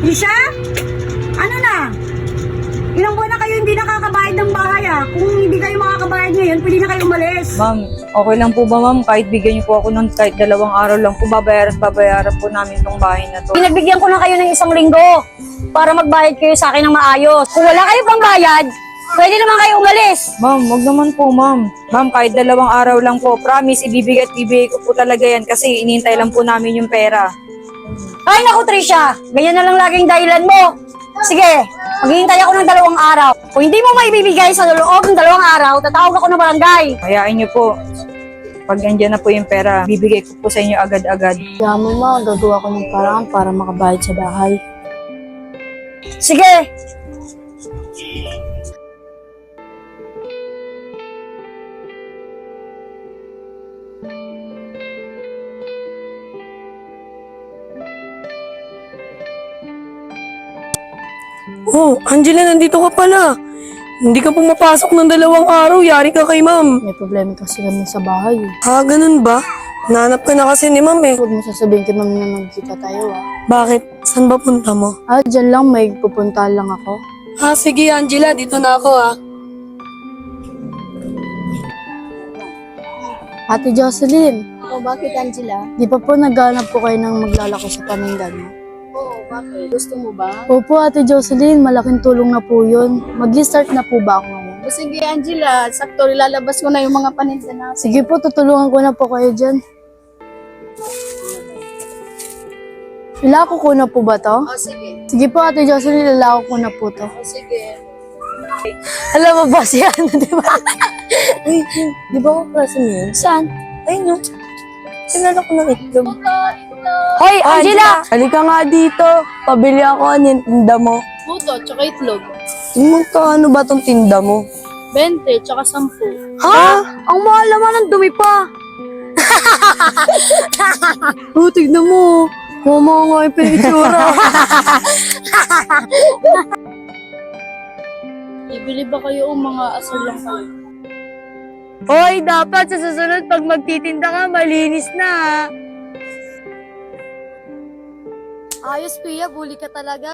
Trisha? Ano na? Ilang buwan na kayo hindi nakakabayad ng bahay Kung hindi kayo makakabayad ngayon, pwede na kayo umalis. Ma'am, okay lang po ba ma'am? Kahit bigyan niyo po ako ng kahit 2 araw lang po, babayaran po namin tong bahay na to. Pinagbigyan ko na kayo ng 1 linggo para magbayad kayo sa akin ng maayos. Kung wala kayo pang bayad, pwede naman kayo umalis. Ma'am, wag naman po ma'am. Ma'am, kahit 2 araw lang po, promise, ibibigay ko po talaga yan kasi inintay lang po namin yung pera. Ay naku Trisha, ganyan na lang laging dahilan mo. Sige, maghihintay ako ng 2 araw. Kung hindi mo maibibigay sa loob ng 2 araw, tatawag ako ng barangay. Hayaan niyo po. Pag andyan na po yung pera, bibigay ko po sa inyo agad-agad. Kaya mo ma, gagawa ko ng paraan para makabayad sa bahay. Sige. Oh, Angela, nandito ka pala. Hindi ka pumapasok ng 2 araw. Yari ka kay ma'am. May problema kasi kami sa bahay eh. Ganun ba? Nahanap ka na kasi ni ma'am eh. Huwag mo sasabihin kay ma'am na magkita tayo Bakit? Saan ba punta mo? Dyan lang, may pupunta lang ako. Sige Angela, dito na ako Ate Jocelyn, Bakit Angela? di pa po naghanap po kayo ng maglalako sa panindan mo? Oo, bakit? Gusto mo ba? Opo Ate Jocelyn, malaking tulong na po yun. Mag-start na po ba ako ngayon? O sige Angela, sakto ilalabas ko na yung mga paninda natin. Sige po, tutulungan ko na po kayo dyan. Ilako ko na po ba to? O sige, Sige po Ate Jocelyn, ilako ko na po to. o sige. Alam mo ba si ano, di ba? Ay, di ba ako klase mo yun? Saan? Ay no, sinala ko ng itlog. Hoy, Angela! Halika nga dito. Pabili ako ng tinda mo. Puto, tsaka itlog. Magkano ba tong tinda mo? 20, tsaka 10. Ha? Ang mahal naman ng dumi pa. Tignan mo. Mama nga yung pinitsura. Ibili ba kayo o mga asal lang kayo? Hoy, dapat sa susunod pag magtitinda ka, malinis na. Ayos, Pia. Bully ka talaga.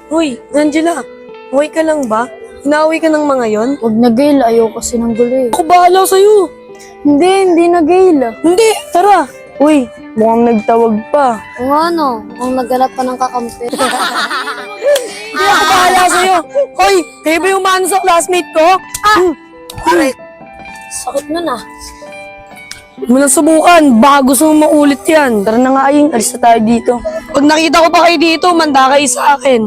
Uy, Angela, okay ka lang ba? Hinauwi ka ng mga yon? Huwag na, Gail. Ayaw kasi ng gulo eh. Ako bahala sa'yo. Hindi na, Gail. Hindi, tara. Uy, mukhang nagtawag pa. O ano, ang naghanap pa ng kakampi. Hindi ako bahala sa'yo. Hoy, kayo ba yung umano sa classmate ko? Sakit nun ah. Huwag mo na subukan. Baka gusto mo maulit yan. Tara na nga, Aying. Alis na tayo dito. Pag nakita ko pa kayo dito, manda kayo sa akin.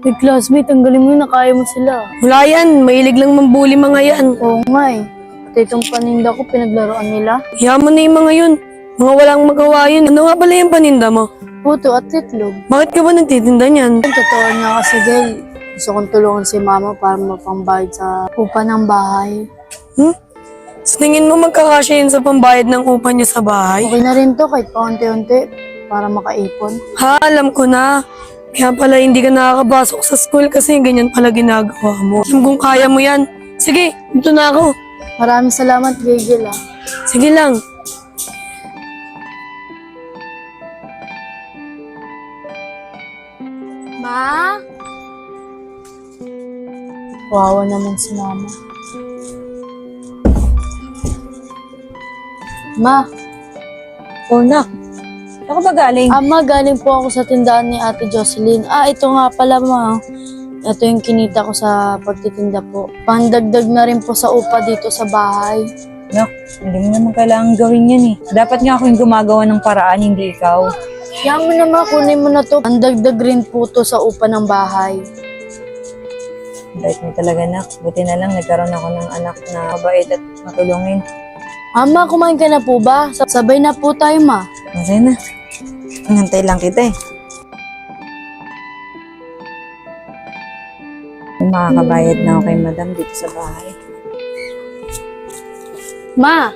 Hey, classmate, tanggalin mo yun na kaya mo sila. Wala yan. Mahilig lang mambuli mga yan. Oo nga eh. Pati itong paninda ko, pinaglaruan nila. Hiya mo na yung mga yun. Mga walang magawa yun. Ano nga pala yung paninda mo? Puto at itlog. Bakit ka ba nagtitinda niyan? Ang totoo niya kasi, Gail. Gusto kong tulungan si mama para mapangbayad sa upa ng bahay. Sa tingin mo magkakasya yun sa pambayad ng upa niya sa bahay? Okay na rin to kahit paunti-unti para makaipon. Alam ko na. Kaya pala hindi ka nakakapasok sa school kasi ganyan pala ginagawa mo. Alam kung kaya mo yan. Sige, dito na ako. Maraming salamat, Gail ah. Sige lang. Ma? Wawa naman si mama. Ma, Oh, nak. Ako ba galing? ama, galing po ako sa tindahan ni Ate Jocelyn. Ito nga pala, ma. Ito yung kinita ko sa pagtitinda po. Pandagdag na rin po sa upa dito sa bahay. Nak, hindi mo naman kailangan gawin yan eh. Dapat nga ako yung gumagawa ng paraan, hindi ikaw. Kaya mo naman, kunin mo na to. Pandagdag rin po to sa upa ng bahay. Bait mo talaga, nak. Buti na lang nagkaroon ako ng anak na mabait at matulungin. Ama, kumain ka na po ba? Sabay na po tayo, ma. Masaya na. Nantay lang kita eh. Makakabayad na ako kay madam dito sa bahay. Ma,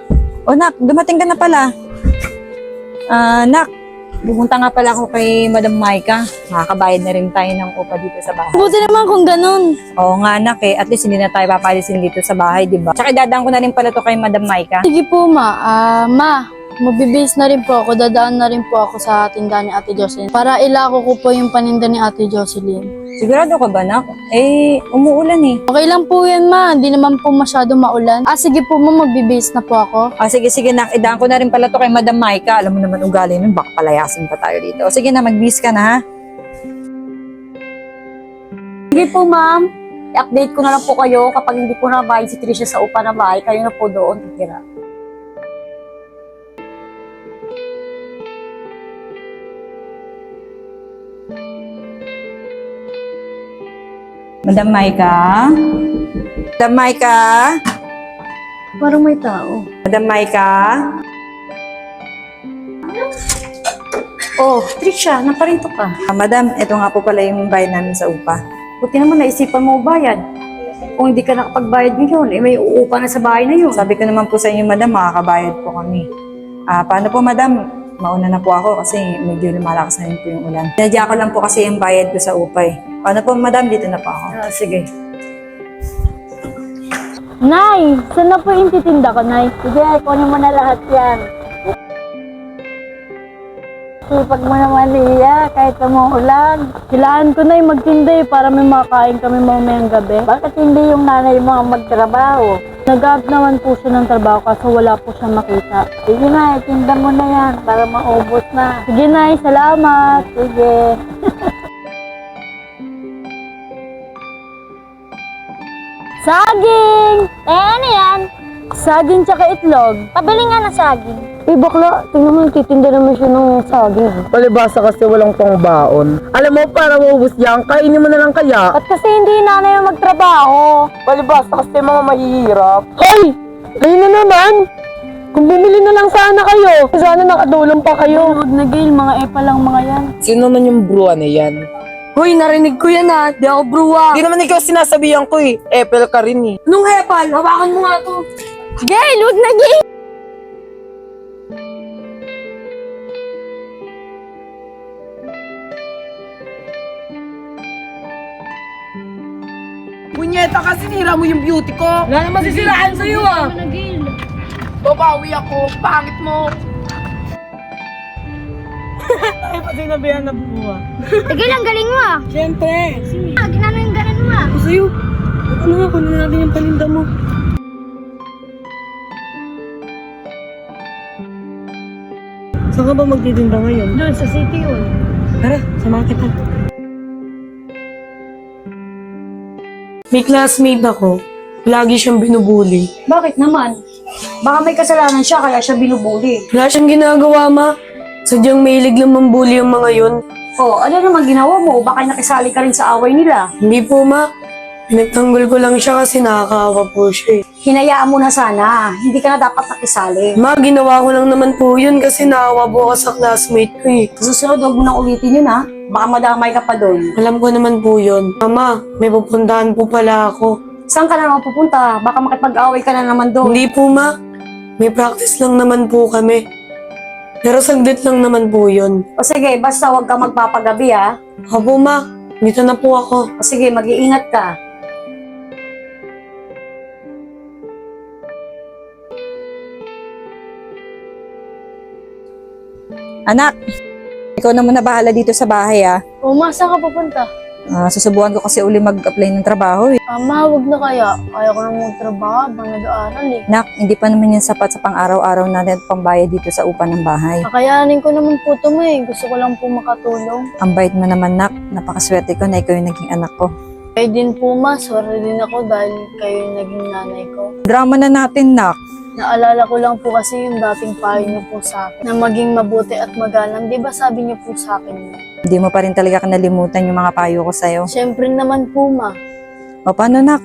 Oh, nak, dumating ka na pala. Nak, pupunta nga pala ako kay Madam Maika. Makakabayad na rin tayo ng upa dito sa bahay. buti naman kung ganun. Oo nga, nak eh. At least hindi na tayo papalisin dito sa bahay, di ba? Tsaka idadaan ko na rin pala to kay Madam Maika. Sige po, ma. Ma, Magbibihis na rin po ako. Dadaan na rin po ako sa tindahan ni Ate Jocelyn para ilako ko po yung paninda ni Ate Jocelyn. Sigurado ka ba, Nak? Eh, umuulan eh. Okay lang po yan, ma. Hindi naman po masyado maulan. Sige po, ma. Magbibihis na po ako. Sige, Nak. Idaan ko na rin pala to kay Madam Maika. Alam mo naman ugali nun, baka palayasin pa tayo dito. Sige na, magbihis ka na, ha? Sige po, ma'am. I-update ko na lang po kayo kapag hindi po nabayad si Trisha sa upa na bahay, kayo na po doon titira. Madam Maika? Madam Maika? Parang may tao. Madam Maika? Oh, Trisha, naparito ka. Madam, ito nga po pala yung bayad namin sa upa. Buti naman naisipan mo bayad. Kung hindi ka nakapagbayad ngayon, may uupa na sa bahay na yun. Sabi ko naman po sa inyo, Madam, makakabayad po kami. Paano po, Madam? Mauna na po ako kasi medyo lumalakas na rin po yung ulan. Sinadya ko lang po kasi yung bayad ko sa upa eh. Paano po, Madam? Dito na po ako. Sige. Nay! Saan na po yung titinda ko, Nay? Sige, kunin mo na lahat yan. Sipag mo naman, Lia, kahit umuulan. Kailangan ko na yung magtinda para may makain kami mamayang gabi. Bakit hindi yung nanay mo ang magtrabaho? Nag-up naman po siya ng trabaho kaso wala po siya makita. Sige na, tinda mo na yan para maubos na. Sige na, salamat. Sige. Saging! Ano yan? Saging tsaka itlog. Pabili nga na saging. Bakla, tingnan mo, titinda naman siya ng saging. Palibasa kasi walang pangbaon. Alam mo, para maubos yan, kainin mo na lang kaya. At kasi hindi nanay yung magtrabaho. Palibasa kasi mga mahihirap. Hoy! Kayo na naman! Kung bumili na lang sana kayo, sana nakatulong pa kayo. Huwag na, Gail. Mga epa lang mga yan. Sino naman yung bruwa na yan? Hoy, narinig ko yan ha. Di ako bruwa. Hindi naman ikaw sinasabihan ko eh. Epel ka rin eh. Anong hepal? Hawakan mo nga to. Gail! Huwag na, Gail! Punyeta ka, sinira mo yung beauty ko. Wala naman sisiraan sa'yo ah. Babawi ako, pangit mo. Ay, pati nabihan na buwa. Tigil, ang galing mo ah. Siyempre. Ginano yung ganon mo ah. Ako sa'yo. Ano nga, kunin natin yung paninda mo. Saan ka ba magtitinda ngayon? Doon sa city yun. Tara, samahan kita. May classmate ako. Lagi siyang binubuli. Bakit naman? Baka may kasalanan siya kaya siya binubuli. Wala siyang ginagawa, ma. Sadyang mahilig lang mambuli ang mga yun. Oh, ano naman ginawa mo? Baka nakisali ka rin sa away nila. Hindi po, ma. Pinagtanggol ko lang siya kasi nakakaawa po siya eh. Hinayaan mo na sana. Hindi ka na dapat nakisali. Ma, ginawa ko lang naman po yun kasi naawa po ako sa classmate ko eh. Sa susunod, huwag mo nang ulitin yun ha. Baka madamay ka pa doon. Alam ko naman po yun. Mama, may pupuntahan po pala ako. Saan ka na naman pupunta? Baka makipag-away ka na naman doon. Hindi po, ma. May practice lang naman po kami. Pero saglit lang naman po yun. O sige, basta huwag kang magpapagabi ha. Opo, ma. Dito na po ako. O sige, mag-iingat ka. Anak, ikaw na muna bahala dito sa bahay, ah. O, ma, saan ka pupunta? Susubukan ko kasi uli mag-apply ng trabaho, eh. Ma, huwag na kaya. Kaya ko nang magtrabaho habang nag-aaral eh. Nak, hindi pa naman yan sapat sa pang-araw-araw natin at pambayad dito sa upa ng bahay. Kakayanin ko naman po ito, ma eh. Gusto ko lang po makatulong. Ang bait mo naman, Nak. Napakaswerte ko na ikaw yung naging anak ko. Kayo din po, ma. Sorry din ako dahil kayo yung naging nanay ko. Drama na natin, Nak. Naalala ko lang po kasi yung dating payo niyo po sa akin na maging mabuti at magalang. Di ba sabi niyo po sa akin yun? Hindi mo pa rin talaga kanalimutan yung mga payo ko sa'yo. Siyempre naman po, ma. O paano, Nak?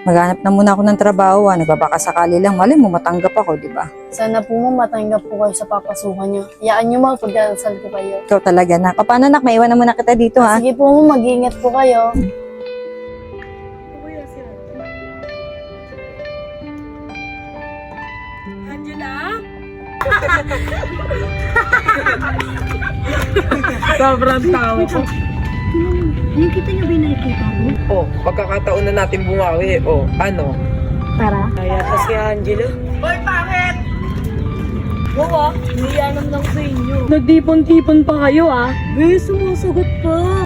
Maghanap na muna ako ng trabaho, nagbabakasakali lang. Mali mo, matanggap ako, di ba? Sana po, ma, matanggap po kayo sa papasukan niyo. Iyaan niyo, ma, pagdadasal ko kayo. Ikaw talaga, Nak. O paano, Nak? Maiwan na muna kita dito, ha? Sige po, ma, mag-iingat po kayo. Sobrang tao ko. Nakikita niyo ba yung nakikita mo? Oh, pagkakataon na natin bumawi. Oh, ano? Tara. Kaya kasi Angelo. Hoy, pangit! Wow, niya naman ako sa inyo. Nagtipon-tipon pa kayo, Be, sumusagot pa.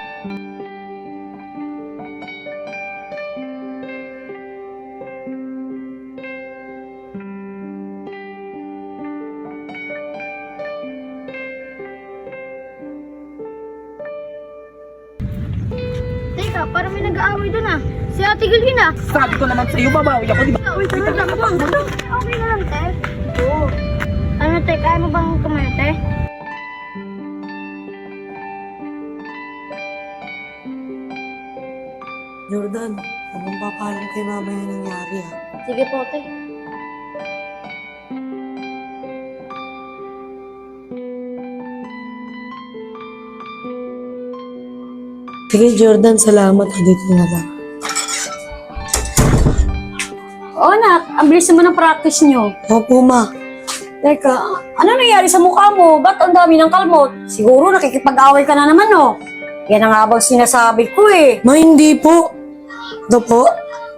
Teka, parang may nag-aaway doon ah. Si Ate Gilgin ah. Sabi ko naman sa'yo, babawi ako, di ba? Okay na lang, te. Oo. Ano, te? Kaya mo bang kumain, te? Jordan, huwag mong papalam kay mama yung nangyari, Sige po, te. Sige, Jordan, salamat. Dito na lang. Oo, anak. Ang bilis naman ng practice nyo. Opo, ma. Teka, ano nangyari sa mukha mo? Ba't ang dami ng kalmot? Siguro nakikipag-away ka na naman, no? Yan ang habang sinasabi ko eh. Ma, hindi po. Ito po,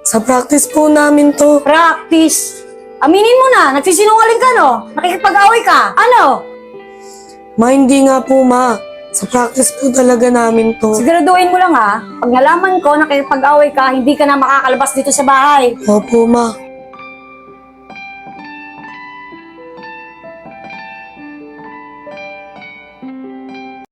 sa practice po namin to. Practice. Aminin mo na, nagsisinungaling ka, no? Nakikipag-away ka. Ano? Ma, hindi nga po, ma. Sa practice po talaga namin to. Siguraduhin mo lang ha, pag nalaman ko nakikipag-away ka, hindi ka na makakalabas dito sa bahay. Opo, ma.